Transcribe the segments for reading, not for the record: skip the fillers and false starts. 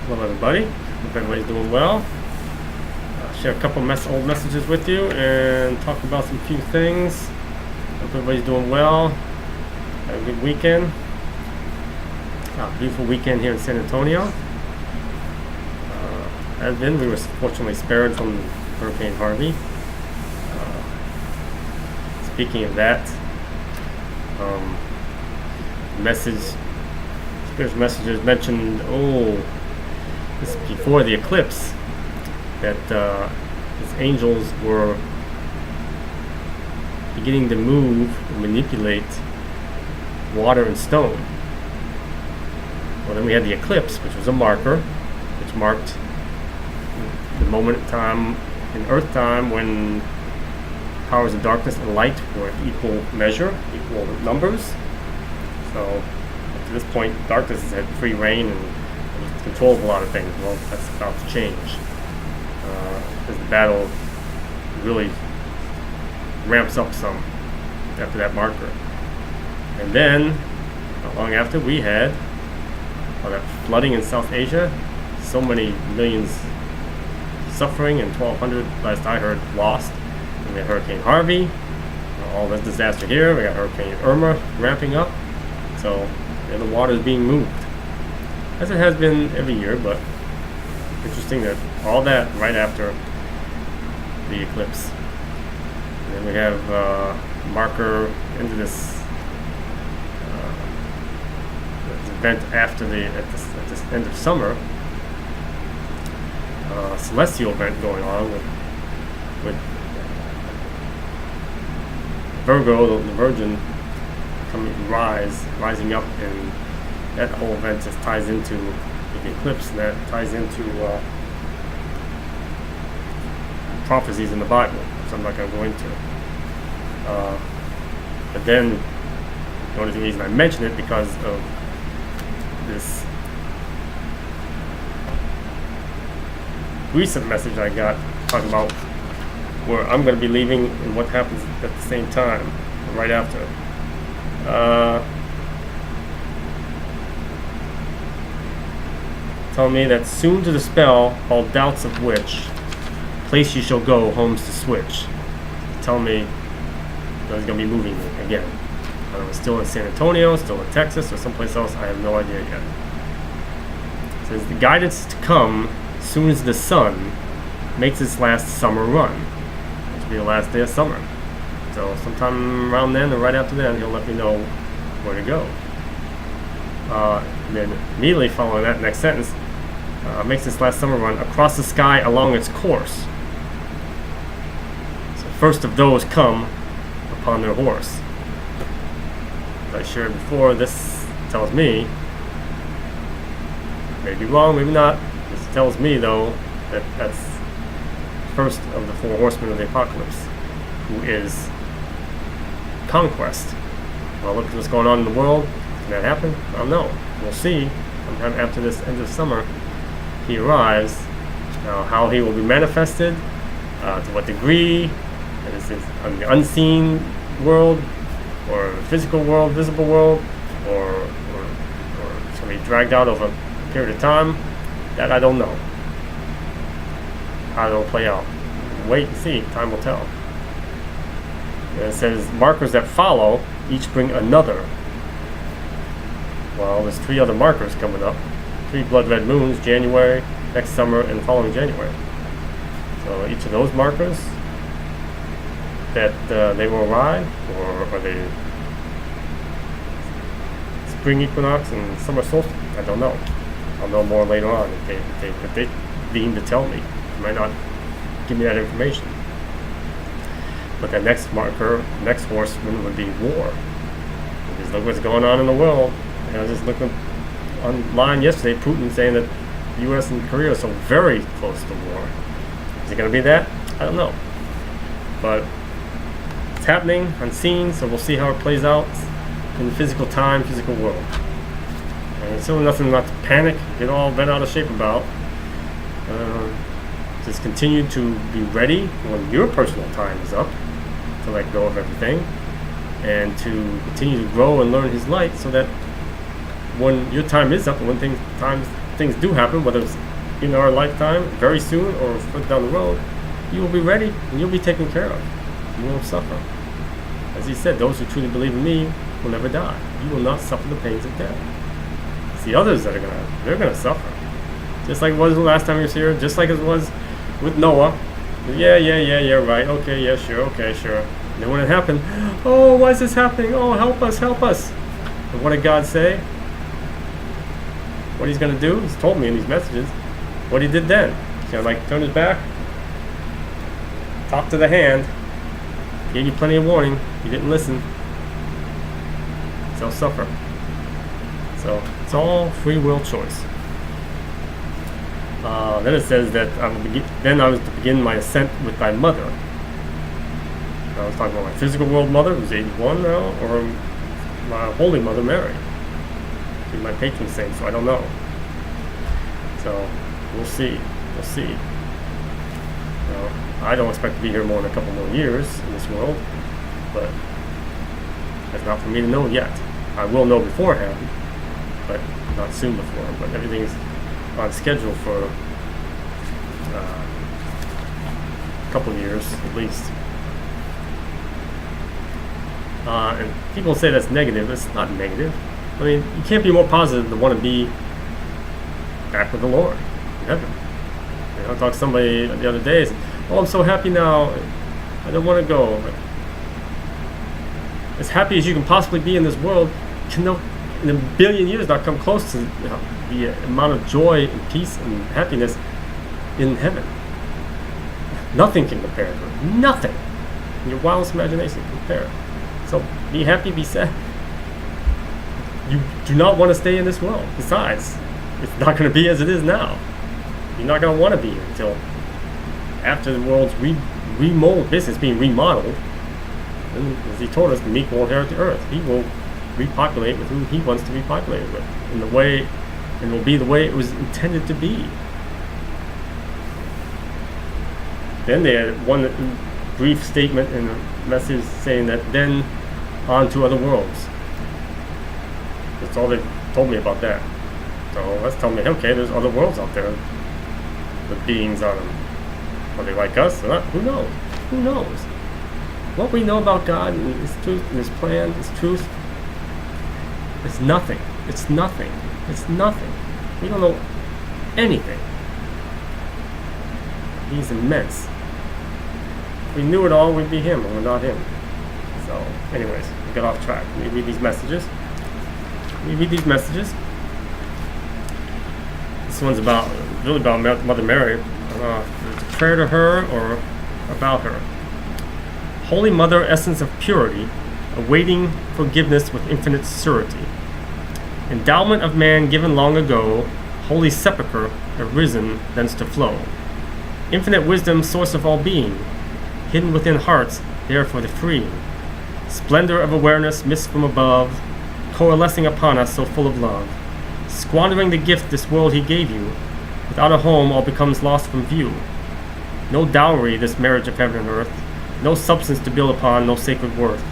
Hello everybody, hope everybody's doing well. Share a couple old messages with you and talk about some few things. Hope everybody's doing well. Had a good weekend. Beautiful weekend here in San Antonio. We were fortunately spared from Hurricane Harvey. Speaking of that, Spirit's messages mentioned, this is before the eclipse, that his angels were beginning to move and manipulate water and stone. Well, then we had the eclipse, which was a marker, which marked the moment in time, in Earth time, when powers of darkness and light were at equal measure, equal numbers. So, up to this point, darkness has had free reign and controls a lot of things. Well, that's about to change. As the battle really ramps up some after that marker. And then, not long after, we had that flooding in South Asia. So many millions suffering, and 1,200, last I heard, lost. And we had Hurricane Harvey, all this disaster here. We got Hurricane Irma ramping up. So, the water is being moved, as it has been every year, but interesting that all that right after the eclipse. And then we have marker into this event after at this end of summer, celestial event going on with Virgo, the Virgin, rising up, and that whole event just ties into the eclipse, and that ties into prophecies in the Bible, which I'm not going to go into. But then, the only reason I mention it because of this recent message I got talking about where I'm going to be leaving and what happens at the same time, right after. Tell me that soon to dispel all doubts of which place you shall go, homes to switch. Tell me that he's going to be moving again. I don't know, still in San Antonio, still in Texas, or someplace else. I have no idea yet. It says the guidance to come as soon as the sun makes its last summer run. Which will be the last day of summer. So sometime around then or right after then, he'll let me know where to go. And then immediately following that next sentence, makes its last summer run across the sky along its course. So first of those come upon their horse. As I shared before, this tells me, maybe wrong, maybe not, this tells me though that that's first of the four horsemen of the apocalypse, who is conquest. Well, look at what's going on in the world. Can that happen? I don't know. We'll see. Sometime after this end of summer, he arrives. Now, how he will be manifested, to what degree, is it on the unseen world, or physical world, visible world, or it's going to be dragged out over a period of time, that I don't know. How it'll play out. Wait and see. Time will tell. And it says, markers that follow each bring another. Well, there's 3 other markers coming up. 3 blood red moons, January, next summer, and the following January. So each of those markers that they will arrive, or are they spring equinox and summer solstice? I don't know. I'll know more later on if they deem to tell me. They might not give me that information. But that next marker, next horseman would be war. Because look what's going on in the world. I was just looking online yesterday, Putin saying that the U.S. and Korea are so very close to war. Is it going to be that? I don't know. But it's happening, unseen, so we'll see how it plays out in the physical time, physical world. And it's certainly nothing not to panic, get all bent out of shape about. Just continue to be ready when your personal time is up to let go of everything, and to continue to grow and learn his light, so that when your time is up and when things things do happen, whether it's in our lifetime, very soon, or further down the road, you will be ready and you'll be taken care of. You won't suffer. As he said, those who truly believe in me will never die. You will not suffer the pains of death. It's the others that they're gonna suffer. Just like it was the last time he was here, just like it was with Noah. Yeah, right, okay, yeah, sure, okay, sure. And then when it happened, oh, why is this happening? Oh, help us, help us. And what did God say? What he's gonna do? He's told me in these messages. What he did then. He's gonna turn his back, top to the hand, gave you plenty of warning. You didn't listen. So suffer. So it's all free will choice. Then it says that I was to begin my ascent with thy mother. I was talking about my physical world mother, who's 81 now, or my holy mother Mary. She's my patron saint, so I don't know. So we'll see. We'll see. I don't expect to be here more than a couple more years in this world, but that's not for me to know yet. I will know beforehand, but not soon before. But everything's on schedule for a couple of years at least. And people say that's negative. It's not negative. I mean, you can't be more positive than want to be back with the Lord in heaven. I talked to somebody the other day. Said, oh, I'm so happy now. I don't want to go. But as happy as you can possibly be in this world, can in a billion years not come close to the amount of joy and peace and happiness in heaven. Nothing can compare to it. Nothing. In your wildest imagination can compare. So be happy, be sad. You do not want to stay in this world. Besides, it's not going to be as it is now. You're not going to want to be here until after the world's basically it's being remodeled. And as he told us, the meek will inherit the earth. He will repopulate with who he wants to repopulate with, in the way, and it will be the way it was intended to be. Then they had one brief statement in a message saying that then on to other worlds. That's all they told me about that. So that's telling me, okay, there's other worlds out there with beings on them. Are they like us or not? Who knows? Who knows? What we know about God and His truth and His plan, His truth, it's nothing. It's nothing. It's nothing. We don't know anything. He's immense. If we knew it all, we'd be Him, and we're not Him. So, anyways, we got off track. We read these messages. This one's really about Mother Mary. It's a prayer to her or about her. Holy Mother, essence of purity, awaiting forgiveness with infinite surety. Endowment of man given long ago, holy sepulchre arisen thence to flow. Infinite wisdom, source of all being, hidden within hearts, there for the freeing. Splendor of awareness, mist from above, coalescing upon us so full of love. Squandering the gift this world He gave you, without a home all becomes lost from view. No dowry, this marriage of heaven and earth, no substance to build upon, no sacred worth.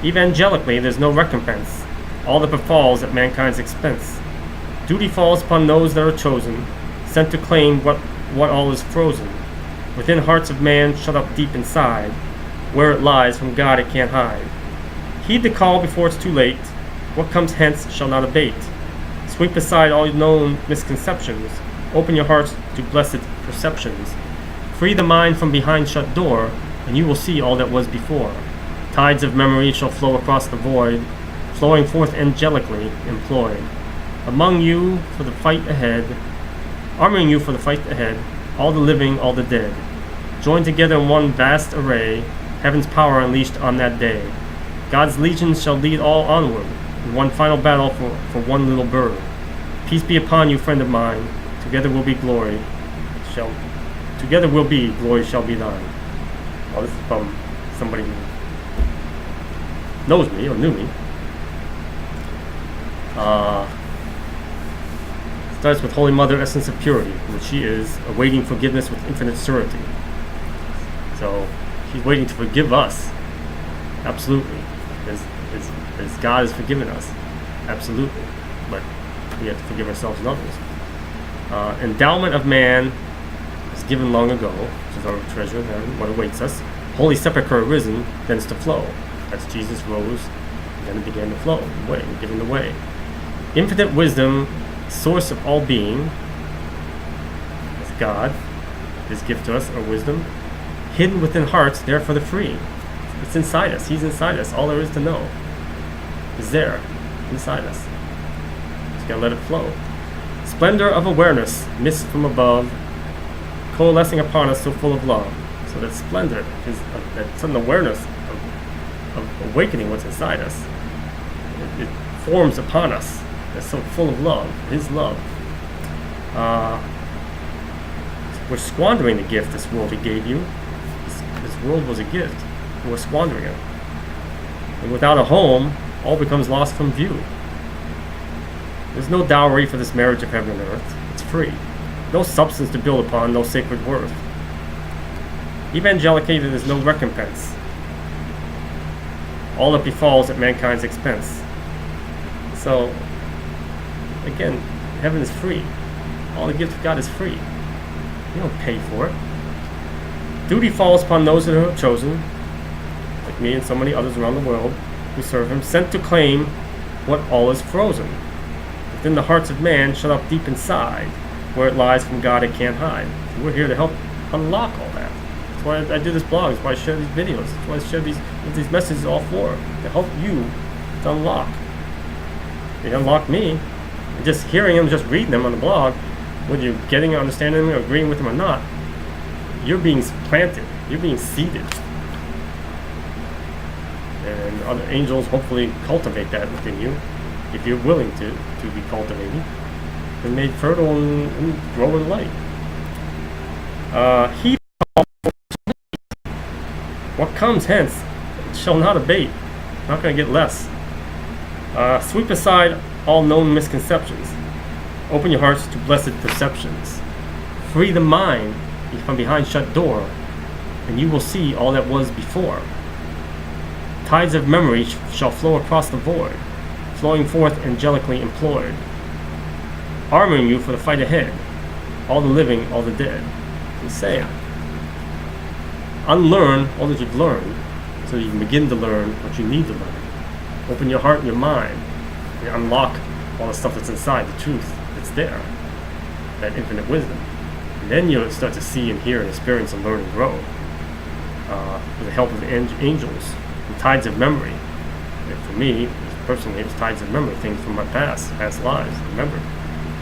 Evangelically, there's no recompense, all that befalls at mankind's expense. Duty falls upon those that are chosen, sent to claim what all is frozen. Within hearts of man, shut up deep inside, where it lies, from God it can't hide. Heed the call before it's too late, what comes hence shall not abate. Sweep aside all known misconceptions, open your hearts to blessed perceptions. Free the mind from behind shut door, and you will see all that was before. Tides of memory shall flow across the void, flowing forth angelically employed. Arming you for the fight ahead, all the living, all the dead. Joined together in one vast array, heaven's power unleashed on that day. God's legions shall lead all onward, in one final battle for one little bird. Peace be upon you, friend of mine, together will be glory shall be thine. Oh, this is from somebody who knows me or knew me. Starts with Holy Mother, essence of purity, which she is, awaiting forgiveness with infinite surety. So she's waiting to forgive us, absolutely, as God has forgiven us, absolutely. But we have to forgive ourselves and others. Endowment of man is given long ago, which is our treasure in heaven, what awaits us. Holy sepulchre arisen, thence to flow. As Jesus rose, then it began to flow, away, given the way. Infinite wisdom, source of all being, is God, his gift to us, our wisdom, hidden within hearts, there for the free. It's inside us. He's inside us. All there is to know is there, inside us. Just gotta let it flow. Splendor of awareness, mist from above, coalescing upon us, so full of love. So that splendor is that sudden awareness of awakening what's inside us. It forms upon us. It's so full of love, his love. We're squandering the gift this world he gave you. This world was a gift. We're squandering it. And without a home, all becomes lost from view. There's no dowry for this marriage of heaven and earth. It's free. No substance to build upon, no sacred worth. Evangelicated, there's no recompense. All that befalls at mankind's expense. So, again, heaven is free. All the gift of God is free. You don't pay for it. Duty falls upon those that are chosen, like me and so many others around the world who serve him, sent to claim what all is frozen. Within the hearts of man, shut up deep inside, where it lies from God it can't hide. So we're here to help unlock all that. That's why I do this blog. That's why I share these videos. That's why I share these messages all for, to help you to unlock. They unlock me. And just hearing them, just reading them on the blog, whether you're getting, understanding them, or agreeing with them or not, you're being planted. You're being seeded. And other angels hopefully cultivate that within you, if you're willing to be cultivated and made fertile and grow in light. He what comes hence shall not abate, not going to get less. Sweep aside all known misconceptions. Open your hearts to blessed perceptions. Free the mind from behind shut door, and you will see all that was before. Tides of memory shall flow across the void, flowing forth angelically employed, armoring you for the fight ahead, all the living, all the dead. He's saying, unlearn all that you've learned, so you can begin to learn what you need to learn. Open your heart and your mind, and unlock all the stuff that's inside, the truth that's there, that infinite wisdom. And then you'll start to see and hear and experience and learn and grow with the help of the angels and tides of memory. And for me, personally, it's tides of memory, things from my past lives, remember.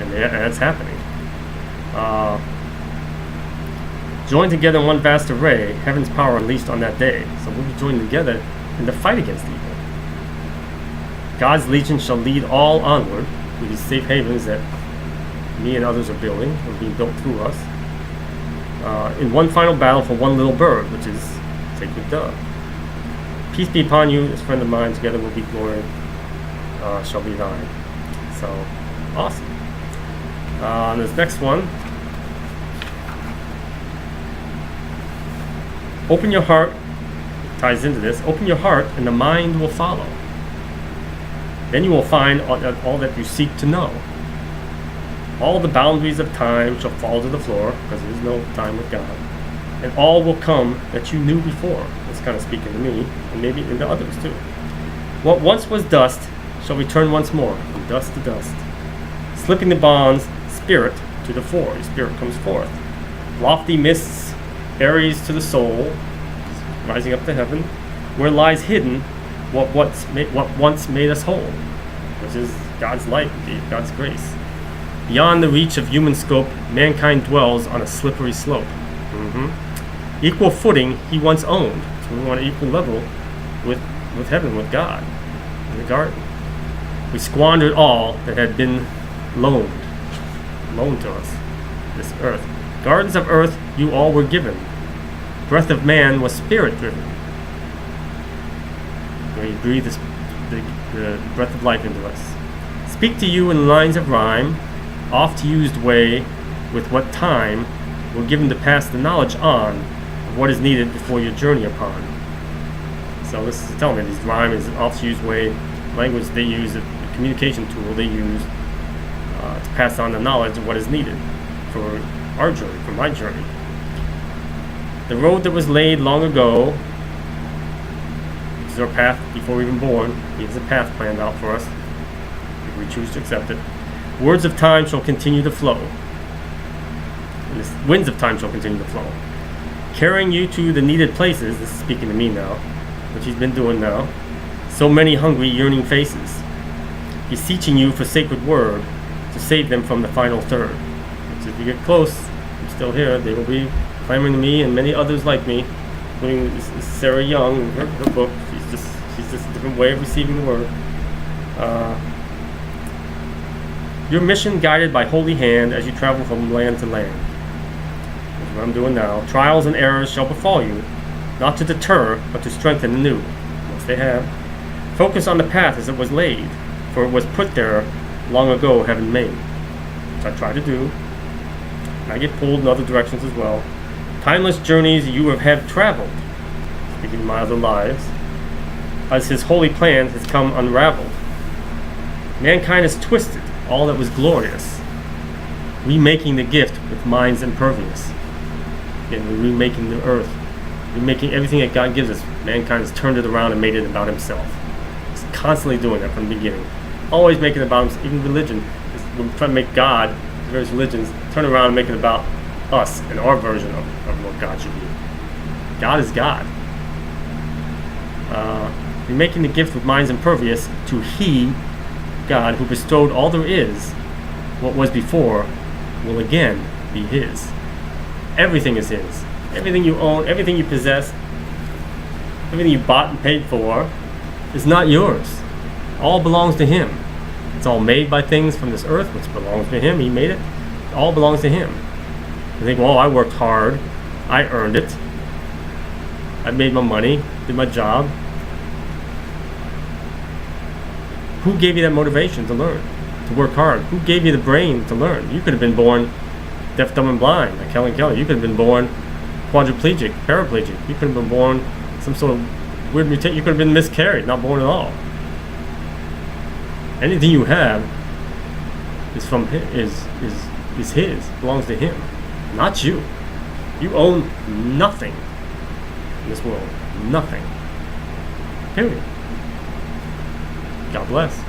And that's happening. Joined together in one vast array, heaven's power unleashed on that day. So we'll be joined together in the fight against evil. God's legion shall lead all onward to these safe havens that me and others are building, or being built through us, in one final battle for one little bird, which is sacred dove. Peace be upon you, this friend of mine, together will be glory, shall be thine. So, awesome. This next one, open your heart, ties into this, open your heart and the mind will follow. Then you will find all that you seek to know. All the boundaries of time shall fall to the floor, because there is no time with God. And all will come that you knew before. That's kind of speaking to me, and maybe into others too. What once was dust shall return once more, from dust to dust. Slipping the bonds, spirit to the fore. Your spirit comes forth. Lofty mists, Aries to the soul, rising up to heaven, where lies hidden what once made us whole, which is God's light, God's grace. Beyond the reach of human scope, mankind dwells on a slippery slope. Equal footing he once owned. So we want an equal level with heaven, with God, in the garden. We squandered all that had been loaned to us, this earth. Gardens of earth you all were given. Breath of man was spirit driven. Where you breathe the breath of life into us. Speak to you in lines of rhyme, oft used way, with what time we're given to pass the knowledge on of what is needed before your journey upon. So this is telling me these rhyme is an oft used way, language they use, a communication tool they use to pass on the knowledge of what is needed. for our journey, for my journey. The road that was laid long ago, this is our path before we were even born. He has a path planned out for us, if we choose to accept it. Words of time shall continue to flow. And the winds of time shall continue to flow, carrying you to the needed places. This is speaking to me now, which he's been doing now. So many hungry, yearning faces, beseeching you for sacred word to save them from the final third. So if you get close, I'm still here, they will be clamoring to me and many others like me, including Sarah Young, her book. She's just a different way of receiving the word. Your mission guided by holy hand as you travel from land to land. That's what I'm doing now. Trials and errors shall befall you, not to deter, but to strengthen anew. Once they have. Focus on the path as it was laid, for it was put there long ago, heaven made. Which I try to do. And I get pulled in other directions as well. Timeless journeys you have traveled, speaking of my other lives, as his holy plan has come unraveled. Mankind has twisted all that was glorious, remaking the gift with minds impervious. Again, we're remaking the earth, remaking everything that God gives us. Mankind has turned it around and made it about himself. He's constantly doing that from the beginning. Always making it about himself. Even religion, we're trying to make God, various religions, turn around and make it about us and our version of what God should be. God is God. Remaking the gift with minds impervious to He, God, who bestowed all there is, what was before, will again be His. Everything is His. Everything you own, everything you possess, everything you bought and paid for is not yours. All belongs to Him. It's all made by things from this earth, which belongs to Him. He made it. It all belongs to Him. You think, well, I worked hard. I earned it. I made my money, did my job. Who gave you that motivation to learn, to work hard? Who gave you the brain to learn? You could have been born deaf, dumb, and blind, like Helen Keller. You could have been born quadriplegic, paraplegic. You could have been born some sort of weird mutation. You could have been miscarried, not born at all. Anything you have is from is His, belongs to Him, not you. You own nothing in this world. Nothing. Period. God bless.